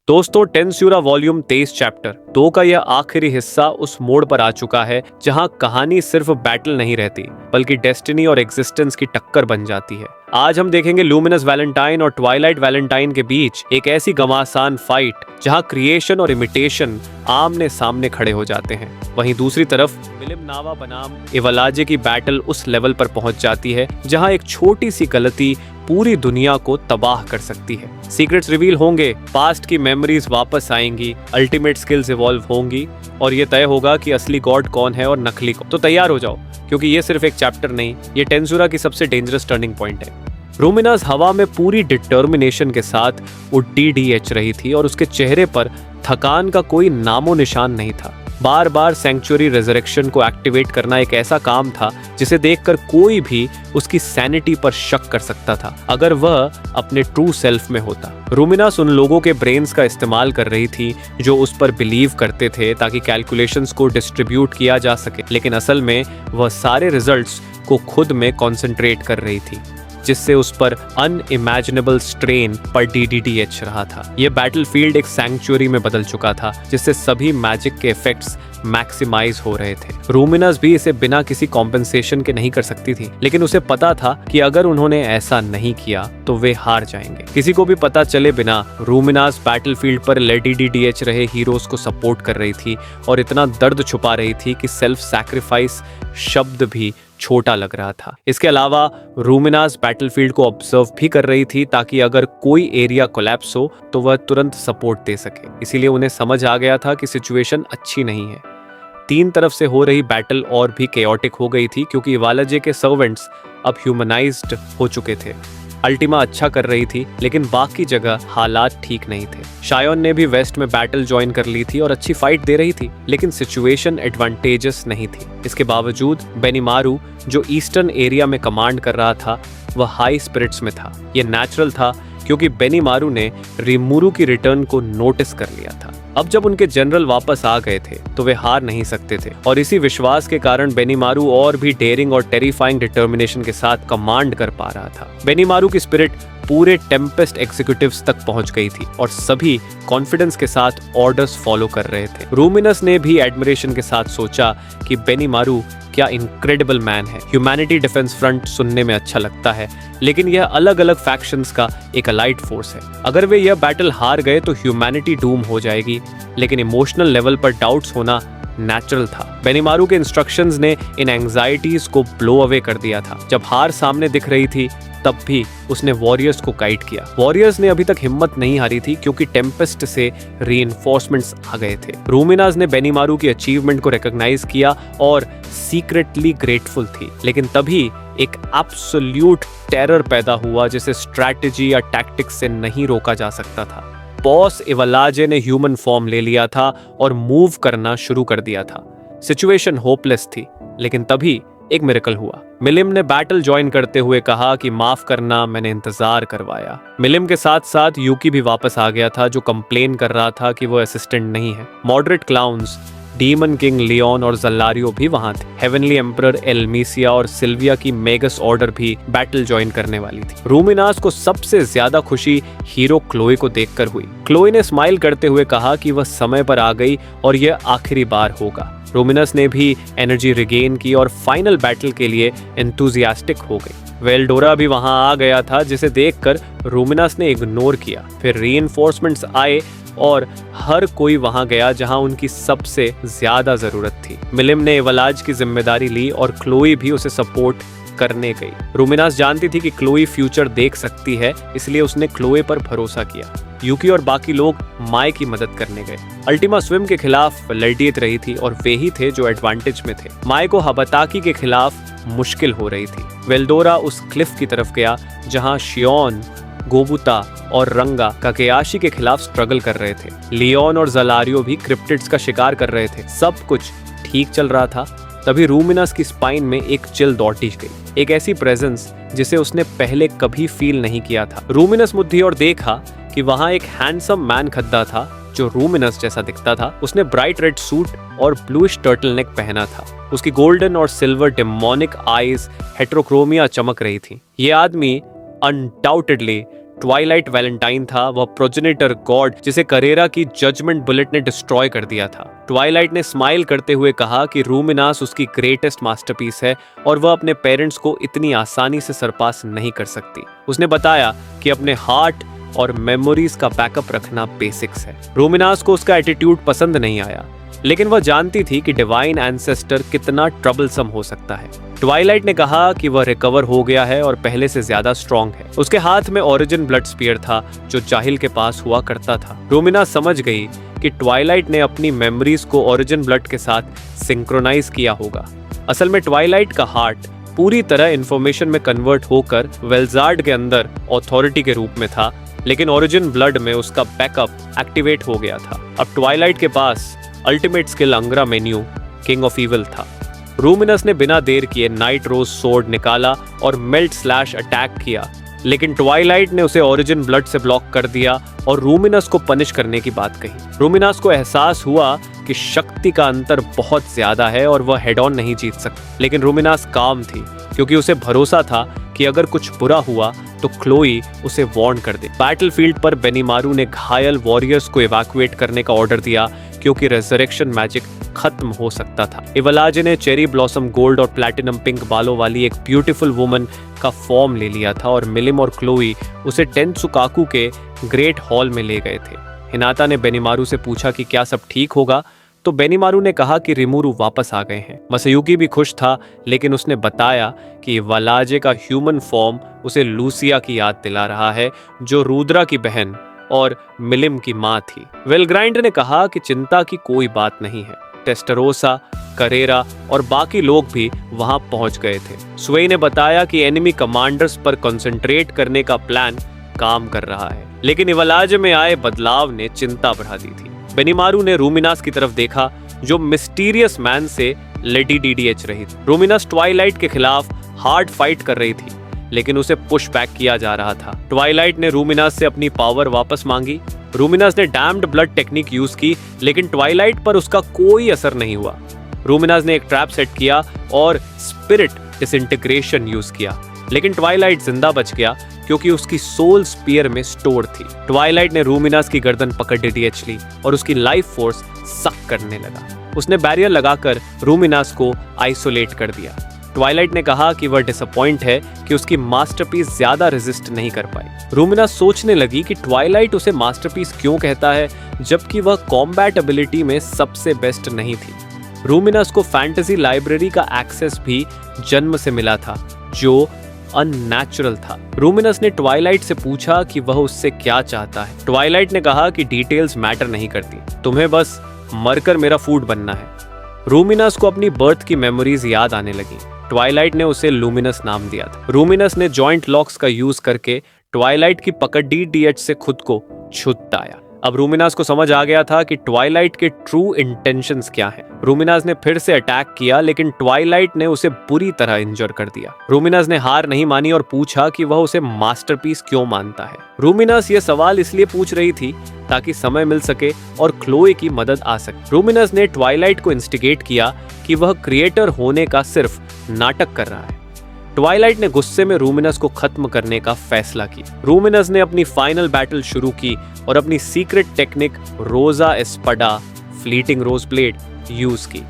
दोस्तों, टेंस्यूरा volume 23 chapter 2 का यह आखिरी हिस्सा उस मोड़ पर आ चुका है जहां कहानी सिर्फ बैटल नहीं रहती बल्कि डेस्टिनी और एग्जिस्टेंस की टक्कर बन जाती है। आज हम देखेंगे लूमिनस वैलेंटाइन और ट्वाइलाइट वैलेंटाइन के बीच एक ऐसी घमासान फाइट जहां क्रिएशन और इमिटेशन आमने सामने खड़े हो जाते हैं। वहीं दूसरी तरफ मिलिम नावा बनाम इवलाजे की बैटल उस लेवल पर पहुंच जाती है जहां एक छोटी सी गलती पूरी दुनिया को तबाह कर सकती है। सीक्रेट्स रिवील होंगे, पास्ट की मेमोरीज वापस आएंगी, अल्टीमेट स्किल्स इवॉल्व होंगी और ये तय होगा कि असली गॉड कौन है और नकली कौन। तो तैयार हो जाओ, क्योंकि ये सिर्फ एक चैप्टर नहीं, ये टेंस्यूरा की सबसे डेंजरस टर्निंग पॉइंट है। रूमिनास हवा में पूरी डिटर्मिनेशन के साथ उड़ती डीएच रही थी और उसके चेहरे पर थकान का कोई नामो निशान नहीं था। बार बार सैंक्चुअरी रेजरेक्शन को एक्टिवेट करना एक ऐसा काम था जिसे देखकर कोई भी उसकी सैनिटी पर शक कर सकता था अगर वह अपने ट्रू सेल्फ में होता। रूमिनास उन लोगों के ब्रेन्स का इस्तेमाल कर रही थी जो उस पर बिलीव करते थे ताकि कैलकुलेशंस को डिस्ट्रीब्यूट किया जा सके, लेकिन असल में वह सारे रिजल्ट्स को खुद में कॉन्सेंट्रेट कर रही थी, जिससे उस पर अनइमेजिनेबल स्ट्रेन पर डीडीडीएच रहा था। यह बैटलफील्ड एक सैंक्चुअरी में बदल चुका था जिससे सभी मैजिक के इफेक्ट्स मैक्सिमाइज हो रहे थे। रूमिनास भी इसे बिना किसी कॉम्पेंसेशन के नहीं कर सकती थी, लेकिन उसे पता था कि अगर उन्होंने ऐसा नहीं किया तो वे हार जाएंगे। किसी को भी पता चले बिना रूमिनास बैटलफील्ड पर डीडीडीएच रहे हीरोज को सपोर्ट कर रही थी और इतना दर्द छुपा रही थी कि सेल्फ सैक्रिफाइस शब्द भी छोटा लग रहा था। इसके अलावा रूमिनास बैटलफील्ड को ऑब्जर्व भी कर रही थी ताकि अगर कोई एरिया कोलैप्स हो तो वह तुरंत सपोर्ट दे सके। इसीलिए उन्हें समझ आ गया था कि सिचुएशन अच्छी नहीं है। तीन तरफ से हो रही बैटल और भी केओटिक हो गई थी क्योंकि इवालाजे के सर्वेंट्स अब ह्यूमनाइज्ड हो चुके थे। अल्टीमा अच्छा कर रही थी लेकिन बाकी जगह हालात ठीक नहीं थे। शायोन ने भी वेस्ट में बैटल ज्वाइन कर ली थी और अच्छी फाइट दे रही थी, लेकिन सिचुएशन एडवांटेजेस नहीं थी। इसके बावजूद बेनीमारू जो ईस्टर्न एरिया में कमांड कर रहा था वह हाई स्पिरिट्स में था। यह नेचुरल था क्योंकि बेनीमारू ने रिमुरु की रिटर्न को नोटिस कर लिया था। अब जब उनके जनरल वापस आ गए थे तो वे हार नहीं सकते थे और इसी विश्वास के कारण बेनीमारू और भी डेयरिंग और टेरिफाइंग डिटर्मिनेशन के साथ कमांड कर पा रहा था। बेनीमारू की स्पिरिट पूरे टेम्पेस्ट एग्जीक्यूटिव्स तक पहुंच गई थी और सभी कॉन्फिडेंस के साथ ऑर्डर्स फॉलो कर रहे थे। रूमिनस ने भी एडमिरेशन के साथ सोचा कि बेनीमारू क्या इनक्रेडिबल मैन है। ह्यूमैनिटी डिफेंस फ्रंट सुनने में अच्छा लगता है, लेकिन यह अलग अलग फैक्शंस का एक अलाइड फोर्स है। अगर वे यह बैटल हार गए तो ह्यूमैनिटी डूम हो जाएगी, लेकिन इमोशनल लेवल पर डाउट्स होना नेचुरल था। बेनीमारू के इंस्ट्रक्शंस ने इन एंजाइटीज को ब्लो अवे कर दिया था। जब हार सामने दिख रही थी तब भी उसने वॉरियर्स को गाइड किया। वॉरियर्स ने अभी तक हिम्मत नहीं हारी थी क्योंकि टेम्पेस्ट से रीइंफोर्समेंट्स आ गए थे। रूमिनास ने बेनीमारू की अचीवमेंट को रिकॉग्नाइज किया और सीक्रेटली ग्रेटफुल थी, लेकिन तभी एक एब्सोल्यूट टेरर पैदा हुआ जिसे स्ट्रैटेजी या टैक्टिक्स से नहीं रोका जा सकता था। बॉस इवलाजे ने ह्यूमन फॉर्म ले लिया था और मूव करना शुरू कर दिया था। सिचुएशन होपलेस थी, लेकिन तभी एक मिरेकल हुआ। मिलिम ने बैटल ज्वाइन करते हुए कहा कि माफ करना, मैंने इंतजार करवाया। मिलिम के साथ साथ यूकी भी वापस आ गया था जो कंप्लेन कर रहा था कि वो असिस्टेंट नहीं है। Moderate clowns, demon king Leon और जल्लारियो भी वहां थे। हेवनली एम्परर एल्मीसिया और सिल्विया की मेगस ऑर्डर भी बैटल ज्वाइन करने वाली थी। रूमिनास को सबसे ज्यादा खुशी हीरो क्लोए को देखकर हुई। क्लोए ने स्माइल करते हुए कहा कि वह समय पर आ गई और यह आखिरी बार होगा। रूमिनस ने भी एनर्जी रिगेन की और फाइनल बैटल के लिए एंथुजियास्टिक हो गई। वेल्डोरा भी वहां आ गया था जिसे देखकर रूमिनस ने इग्नोर किया। फिर रीइंफोर्समेंट्स आए और हर कोई वहां गया जहां उनकी सबसे ज्यादा जरूरत थी। मिलिम ने इवलाज की जिम्मेदारी ली और क्लोई भी उसे सपोर्ट करने गई। रूमिनास जानती थी कि क्लोई फ्यूचर देख सकती है, इसलिए उसने क्लोए पर भरोसा किया। यूकी और बाकी लोग माय की मदद करने गए। अल्टीमा स्विम के खिलाफ लड़ीत रही थी और वे ही थे जो एडवांटेज में थे। माय को हबताकी के खिलाफ मुश्किल हो रही थी। वेल्डोरा उस क्लिफ की तरफ गया जहां शियोन, गोबुता और रंगा काकेयाशी के खिलाफ स्ट्रगल कर रहे थे। लियोन और जलारियो भी क्रिप्टिड्स का शिकार कर रहे थे। सब कुछ ठीक चल रहा था, तभी रूमिनस की स्पाइन में एक चिल दौड़ी गई, एक ऐसी प्रेजेंस जिसे उसने पहले कभी फील नहीं किया था। रूमिनस मुद्दी और देखा कि वहां एक हैंडसम मैन खड़ा था जो रूमिनस जैसा दिखता था। उसने ब्राइट रेड सूट और ब्लूइश टर्टलनेक पहना था। उसकी गोल्डन और सिल्वर डेमोनिक आईज हेट्रोक्रोमिया चमक रही थी। ये आदमी अनडाउटेडली ट्वाइलाइट वैलेंटाइन था, वह प्रोजेनिटर गॉड जिसे करेरा की जजमेंट बुलेट ने डिस्ट्रॉय कर दिया था। ट्वाइलाइट ने स्माइल करते हुए कहा कि रूमिनास उसकी ग्रेटेस्ट मास्टरपीस है और वह अपने पेरेंट्स को इतनी आसानी से सरपास नहीं कर सकती। उसने बताया कि अपने हार्ट और मेमोरीज का बैकअप रखना बेसिक्स है। रूमिनास को उसका एटीट्यूड पसंद नहीं आया, लेकिन वह जानती थी कि डिवाइन एंसेस्टर कितना ट्रबलसम हो सकता है। ट्वाइलाइट ने कहा कि वह रिकवर हो गया है और पहले से ज्यादा स्ट्रॉन्ग है। उसके हाथ में ओरिजिन ब्लड स्पीयर था जो जाहिल के पास हुआ करता था। रूमिनास समझ गई कि ट्वाइलाइट ने अपनी मेमोरीज को ओरिजिन ब्लड के साथ सिंक्रोनाइज किया होगा। असल में ट्वाइलाइट का हार्ट पूरी तरह इंफॉर्मेशन में कन्वर्ट होकर वेल्जार्ड के अंदर अथॉरिटी के रूप में था, लेकिन ओरिजिन ब्लड में उसका बैकअप एक्टिवेट हो गया था। अब ट्वाइलाइट के पास ultimate skill Angra Mainyu king of evil था। रूमिनस ने बिना देर किए नाइट रोज सोर्ड निकाला और मेल्ट स्लैश अटैक किया, लेकिन ट्वाइलाइट ने उसे ओरिजिन ब्लड से ब्लॉक कर दिया और रूमिनस को पनिश करने की बात कही। रूमिनस को एहसास हुआ कि शक्ति का अंतर बहुत ज्यादा है और वह हेड ऑन नहीं जीत सकती, लेकिन रूमिनस काम थी क्योंकि उसे भरोसा था कि अगर कुछ बुरा हुआ तो क्लोई उसे वार्न कर दे। बैटलफील्ड पर बेनीमारू ने घायल वॉरियर्स को इवैक्यूएट करने का ऑर्डर दिया क्योंकि रेजरेक्शन मैजिक खत्म हो सकता था। इवलाजे ने चेरी ब्लॉसम गोल्ड और प्लैटिनम पिंक बालों वाली एक ब्यूटीफुल वुमन का फॉर्म ले लिया था और मिलिम और क्लोई उसे टेंसुकाकू के ग्रेट हॉल में ले गए थे। हिनाता ने बेनीमारू से पूछा कि क्या सब ठीक होगा, तो बेनीमारू ने कहा कि रिमुरु वापस आ गए हैं। मसयुकी भी खुश था, लेकिन उसने बताया कि वलाजे का ह्यूमन फॉर्म उसे लूसिया की याद दिला रहा है, जो रुद्रा की बहन और मिलिम की मां थी। वेलग्राइंड ने कहा कि चिंता की कोई बात नहीं है। टेस्टरोसा, करेरा और बाकी लोग भी वहां पहुंच गए थे। स्वे ने बताया कि एनिमी कमांडर्स पर कंसंट्रेट करने का प्लान काम कर रहा है, लेकिन इवलाजे में आए बदलाव ने चिंता बढ़ा दी थी। बेनीमारू ने रूमिनास की तरफ देखा, जो मिस्टीरियस मैन से लेडी डीडीएच रही थी। रूमिनास ट्वाइलाइट के खिलाफ हार्ड फाइट कर रही थी, लेकिन उसे पुश बैक किया जा रहा था। ट्वाइलाइट ने रूमिनास से अपनी पावर वापस मांगी। रूमिनास ने डैम्ड ब्लड टेक्निक यूज की, लेकिन ट्वाइलाइट पर उसका कोई असर नहीं हुआ। रूमिनास ने एक ट्रैप सेट किया और स्पिरिट डिसइंटीग्रेशन यूज किया, लेकिन ट्वाइलाइट जिंदा बच गया क्योंकि उसकी सोल स्पीयर में स्टोर थी। ट्वाइलाइट ने रूमिनास की गर्दन पकड़ डीडीएच ली और उसकी लाइफ फोर्स सक करने लगा। उसने बैरियर लगाकर रूमिनास को आइसोलेट कर दिया। ट्वाइलाइट ने कहा कि वह डिसअपॉइंट है कि उसकी मास्टरपीस ज्यादा रेजिस्ट नहीं कर पाई। रूमिनास सोचने लगी कि ट्वाइलाइट उसे मास्टरपीस क्यों कहता है, जबकि वह कॉम्बैट एबिलिटी में सबसे बेस्ट नहीं थी। रूमिनास को फैंटेसी लाइब्रेरी का एक्सेस भी जन्म से मिला था, जो अननेचुरल था। रूमिनस ने ट्वाइलाइट से पूछा कि वह उससे क्या चाहता है। ट्वाइलाइट ने कहा कि डिटेल्स मैटर नहीं करती, तुम्हें बस मरकर मेरा फूड बनना है। रूमिनस को अपनी बर्थ की मेमोरीज याद आने लगी। ट्वाइलाइट ने उसे लूमिनस नाम दिया था। रूमिनस ने जॉइंट लॉक्स का यूज करके ट्वाइलाइट की पकड़ डीडीएच से खुद को छुड़ाया। अब रूमिनास को समझ आ गया था कि ट्वाइलाइट के ट्रू इंटेंशंस क्या हैं। रूमिनास ने फिर से अटैक किया, लेकिन ट्वाइलाइट ने उसे बुरी तरह इंजर कर दिया। रूमिनास ने हार नहीं मानी और पूछा कि वह उसे मास्टरपीस क्यों मानता है। रूमिनास ये सवाल इसलिए पूछ रही थी ताकि समय मिल सके और क्लोए की मदद आ सके। रूमिनास ने ट्वाइलाइट को इंस्टिगेट किया कि वह क्रिएटर होने का सिर्फ नाटक कर रहा है। ट्वाइलाइट ने गुस्से में रूमिनस को खत्म करने का फैसला किया। रूमिनस ने अपनी फाइनल बैटल शुरू की और अपनी सीक्रेट टेक्निक रोजा एस्पडा फ्लीटिंग रोज ब्लेड यूज की।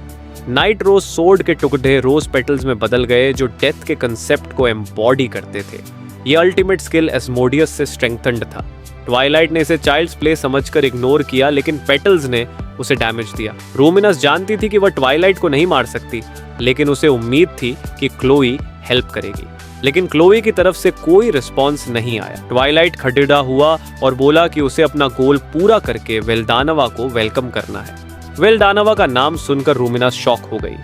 नाइट रोज सोर्ड के टुकड़े रोज पेटल्स में बदल गए, जो डेथ के कंसेप्ट को एम्बॉडी करते थे। यह अल्टीमेट स्किल एस्मोडियस से स्ट्रेंथन्ड था। ट्वाइलाइट ने इसे चाइल्ड्स प्ले समझकर इग्नोर किया, लेकिन पेटल्स ने उसे डैमेज दिया। रूमिनस जानती थी कि वह ट्वाइलाइट को नहीं मार सकती, लेकिन उसे उम्मीद थी कि क्लोई हेल्प करेगी, लेकिन क्लोई की तरफ से कोई रिस्पॉन्स नहीं आया। ट्वाइलाइट खड़ेड़ा हुआ और बोला कि उसे अपना गोल पूरा करके वेल्डानवा को वेलकम करना है। वेल्डानवा का नाम सुनकर रूमिनस शॉक हो गई।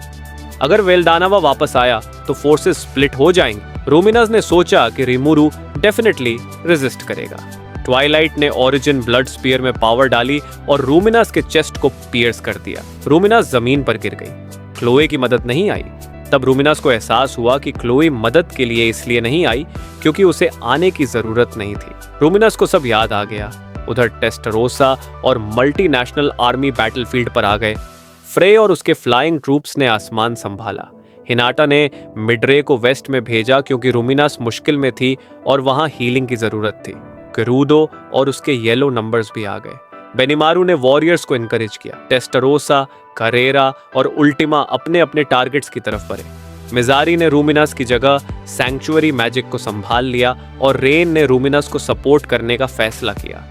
अगर वेल्डानवा वापस आया तो फोर्सेस स्प्लिट हो जाएंगे। रूमिनस ने सोचा कि रिमुरु डेफिनेटली रेजिस्ट करेगा। ट्वाइलाइट ने ओरिजिन ब्लड स्पीयर में पावर डाली और रूमिनस के चेस्ट को पियर्स कर दिया। रूमिनस जमीन पर गिर गई। क्लोए की मदद नहीं आई। तब रूमिनस को एहसास हुआ कि क्लोई मदद के लिए इसलिए नहीं आई क्योंकि उसे आने की जरूरत नहीं थी। रूमिनस को सब याद आ गया। उधर टेस्टरोसा और मल्टीनेशनल आर्मी बैटलफील्ड पर आ गए। फ्रे और उसके फ्लाइंग ट्रूप्स ने आसमान संभाला। हिनाटा ने मिड्रे को वेस्ट में भेजा क्योंकि रूमिनस मुश्किल में थी और वहां हीलिंग की जरूरत थी। गेरूडो और उसके येलो नंबर्स भी आ गए। बेनिमारू ने वॉरियर्स को इनकरेज किया। टेस्टारोसा, कारेरा और उल्टिमा अपने अपने टारगेट्स की तरफ बढ़े। मिजारी ने रूमिनास की जगह सैंक्चुअरी मैजिक को संभाल लिया और रेन ने रूमिनास को सपोर्ट करने का फैसला किया।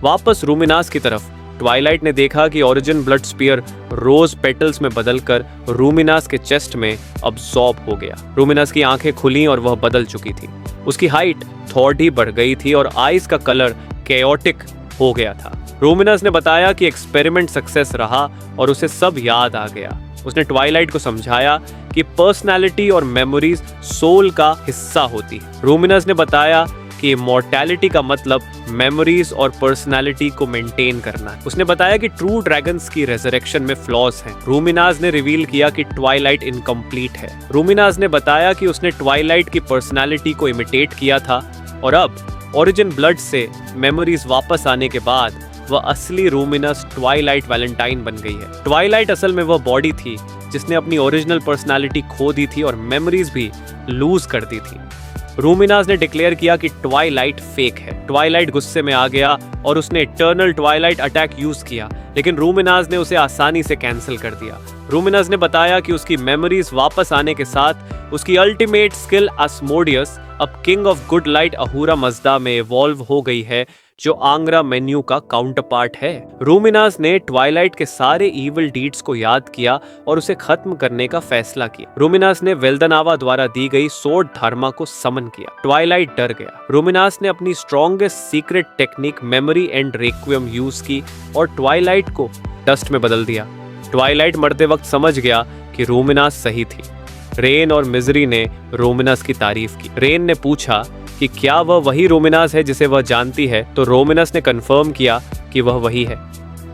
वापस रूमिनास की तरफ ट्वाइलाइट ने देखा कि origin blood spear rose petals में बदलकर रूमिनास के चेस्ट में अब्सॉर्ब हो गया। रूमिनास की आंखें खुली और वह बदल चुकी थी। उसकी हाइट थोड़ी बढ़ गई थी और आईज का कलर केओटिक हो गया था। रूमिनास ने बताया कि एक्सपेरिमेंट सक्सेस रहा और उसे सब याद आ गया। उसने ट्वाइलाइट को समझाया कि पर्सनालिटी और मेमोरीज सोल का हिस्सा होती है। रूमिनास ने बताया कि इमॉर्टैलिटी का मतलब मेमोरीज और पर्सनालिटी को मेंटेन करना है। उसने बताया कि ट्रू ड्रैगन्स की रेजरेक्शन में फ्लॉज हैं। रूमिनास ने रिवील किया कि ट्वाइलाइट इनकम्प्लीट है। रूमिनास ने बताया कि उसने ट्वाइलाइट की पर्सनालिटी को इमिटेट किया था और अब ओरिजिन ब्लड से मेमोरीज वापस आने के बाद वह असली रूमिनस ट्वाइलाइट वैलेंटाइन बन गई है। ट्वाइलाइट असल में वह बॉडी थी जिसने अपनी ओरिजिनल पर्सनालिटी खो दी थी और मेमोरीज भी लूज कर दी थी। रूमिनास ने डिक्लेयर किया कि ट्वाइलाइट फेक है। ट्वाइलाइट गुस्से में आ गया और उसने इटर्नल ट्वाइलाइट अटैक यूज किया, लेकिन रूमिनास ने उसे आसानी से कैंसिल कर दिया। रूमिनास ने बताया कि उसकी मेमोरीज वापस आने के साथ उसकी अल्टीमेट स्किल आस्मोडियस अब king of good light Ahura Mazda में इवॉल्व हो गई है, जो आंग्रा मेन्यू का काउंटरपार्ट है। रूमिनास ने ट्वाइलाइट के सारे इविल डीड्स को याद किया और उसे खत्म करने का फैसला किया। रूमिनास ने वेल्दनावा द्वारा दी गई सोर्ड धर्मा को समन किया। ट्वाइलाइट डर गया। रूमिनास ने अपनी strongest secret technique memory and requiem use की और ट्वाइलाइट को डस्ट में बदल दिया। ट्वाइलाइट मरते वक्त समझ गया कि रूमिनास सही थी। रेन और मिजरी ने रूमिनास की तारीफ की। रेन ने पूछा कि क्या वह वही रूमिनास है जिसे वह जानती है, तो रूमिनास ने कंफर्म किया कि वह वही है।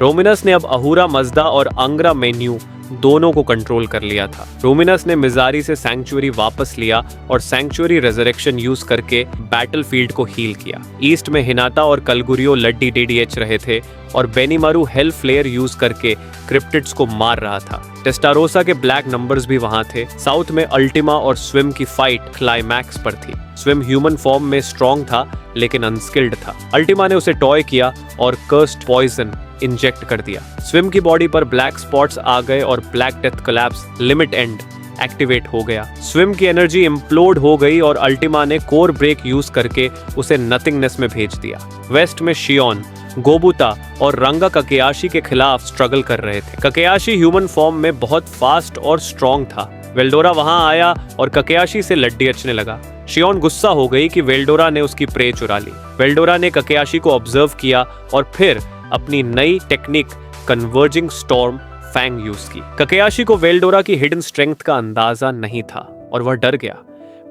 रूमिनास ने अब अहूरा मज़दा और आंग्रा मेन्यू दोनों को कंट्रोल कर लिया था। रूमिनास ने मिजारी से सैंक्चुअरी वापस लिया और सैंक्चुअरी रेजरेक्शन यूज करके बैटलफील्ड को हील किया। ईस्ट में हिनाता और कलगुरियो लड्डी डीडीएच रहे थे और बेनिमारू हेल फ्लेयर यूज करके क्रिप्टिड्स को मार रहा था। टेस्टारोसा के ब्लैक नंबर्स भी वहां थे। साउथ में अल्टिमा और स्विम की फाइट क्लाइमैक्स पर थी। स्विम ह्यूमन फॉर्म में स्ट्रॉन्ग था लेकिन अनस्किल्ड था। अल्टिमा ने उसे टॉय किया और कर्स्ड पॉइजन इंजेक्ट कर दिया। स्विम की बॉडी पर ब्लैक स्पॉट्स आ गए और black death collapse limit and activate हो गया। स्विम की एनर्जी इम्प्लोड हो गई और अल्टिमा ने कोर ब्रेक यूज करके उसे नथिंगनेस में भेज दिया। वेस्ट में शियोन, गोबुता और रंगा ककेयाशी के खिलाफ स्ट्रगल कर रहे थे। ककेयाशी ह्यूमन फॉर्म में बहुत फास्ट और स्ट्रॉन्ग था। वेल्डोरा वहां आया और ककेयाशी से लड्डी अचने लगा। शियोन गुस्सा हो गई कि वेल्डोरा ने उसकी प्रे चुरा ली। वेल्डोरा ने ककेयाशी को ऑब्जर्व किया और फिर अपनी नई technique converging storm fang use की। ककेयाशी को वेल्डोरा की हिडन स्ट्रेंथ का अंदाजा नहीं था और वह डर गया।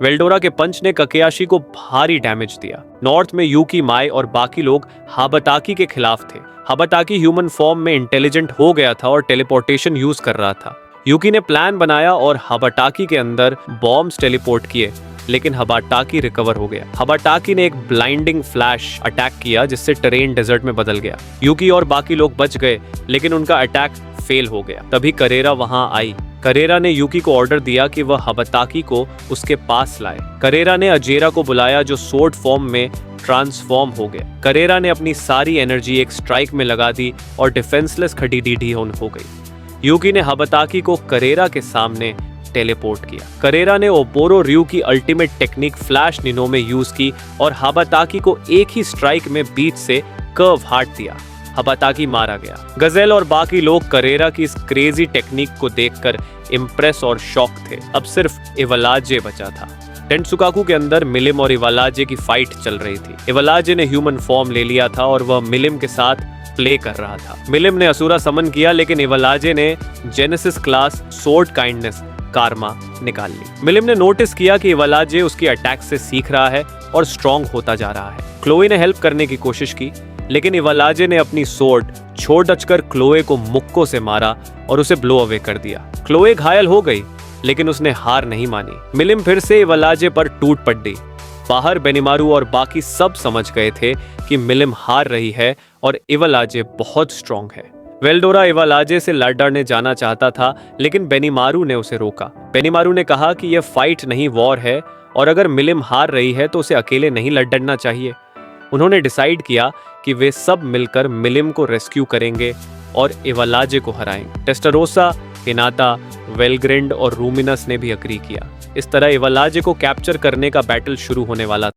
वेल्डोरा के पंच ने ककेयाशी को भारी डैमेज दिया। नॉर्थ में यूकी माई और बाकी लोग हाबताकी के खिलाफ थे। हाबताकी ह्यूमन फॉर्म में इंटेलिजेंट हो गया था और टेलीपोर्टेशन यूज कर रहा था। यूकी ने प्लान बनाया और हाबताकी के अंदर बॉम्ब्स टेलीपोर्ट किए, लेकिन हाबताकी रिकवर हो गया। हाबताकी ने एक ब्लाइंडिंग फ्लैश अटैक किया जिससे टेरेन डेजर्ट में बदल गया। यूकी और बाकी लोग बच गए, लेकिन उनका अटैक फेल हो गया। तभी करेरा वहां आई। करेरा ने यूकी को ऑर्डर दिया कि वह हाबताकी को उसके पास लाए। करेरा ने अजेरा को बुलाया जो सोर्ड फॉर्म में ट्रांसफॉर्म हो गया। करेरा ने अपनी सारी एनर्जी एक स्ट्राइक में लगा दी और डिफेंसलेस खड़ी डीडी हो गई। यूकी ने हाबताकी को करेरा के सामने टेलीपोर्ट किया। करेरा ने ओबोरो रयू की अल्टीमेट टेक्निक फ्लैश निनो में यूज की और हाबताकी को एक ही स्ट्राइक में बीच से कर्व हार्ट दिया। हाबताकी मारा गया। गजेल और बाकी लोग करेरा की इस क्रेजी टेक्निक को देखकर इम्प्रेस और शॉक थे। अब सिर्फ इवलाजे बचा था। टेंटसुकाकू के अंदर मिलिम और इवलाजे की फाइट चल रही थी। इवलाजे ने ह्यूमन फॉर्म ले लिया था और वह मिलिम के साथ प्ले कर रहा था। मिलिम ने असुरा समन किया, लेकिन इवलाजे ने जेनेसिस क्लास सोर्ड काइंडनेस कारमा निकाल ली। मिलिम ने नोटिस किया कि इवलाजे उसकी अटैक से सीख रहा है और स्ट्रॉन्ग होता जा रहा है। क्लोए ने हेल्प करने की कोशिश की, लेकिन इवलाजे ने अपनी सोर्ड छोड़ डचकर क्लोए को मुक्कों से मारा और उसे ब्लो अवे कर दिया। क्लोए घायल हो गई, लेकिन उसने हार नहीं मानी। मिलिम फिर से इवलाजे पर टूट पड़ी। बाहर बेनिमारू और बाकी सब समझ गए थे कि मिलिम हार रही है और इवलाजे बहुत स्ट्रॉन्ग है। वेल्डोरा इवलाजे से लड़ने जाना चाहता था, लेकिन बेनिमारू ने उसे रोका। बेनिमारू ने कहा कि यह फाइट नहीं वॉर है और अगर मिलिम हार रही है तो उसे अकेले नहीं लड़ना चाहिए। उन्होंने डिसाइड किया कि वे सब मिलकर मिलिम को रेस्क्यू करेंगे और इवालाजे को हराएंगे। टेस्टारोसा, हिनाता, वेलग्रिंड और रूमिनस ने भी अग्री किया। इस तरह इवालाजे को कैप्चर करने का बैटल शुरू होने वाला था।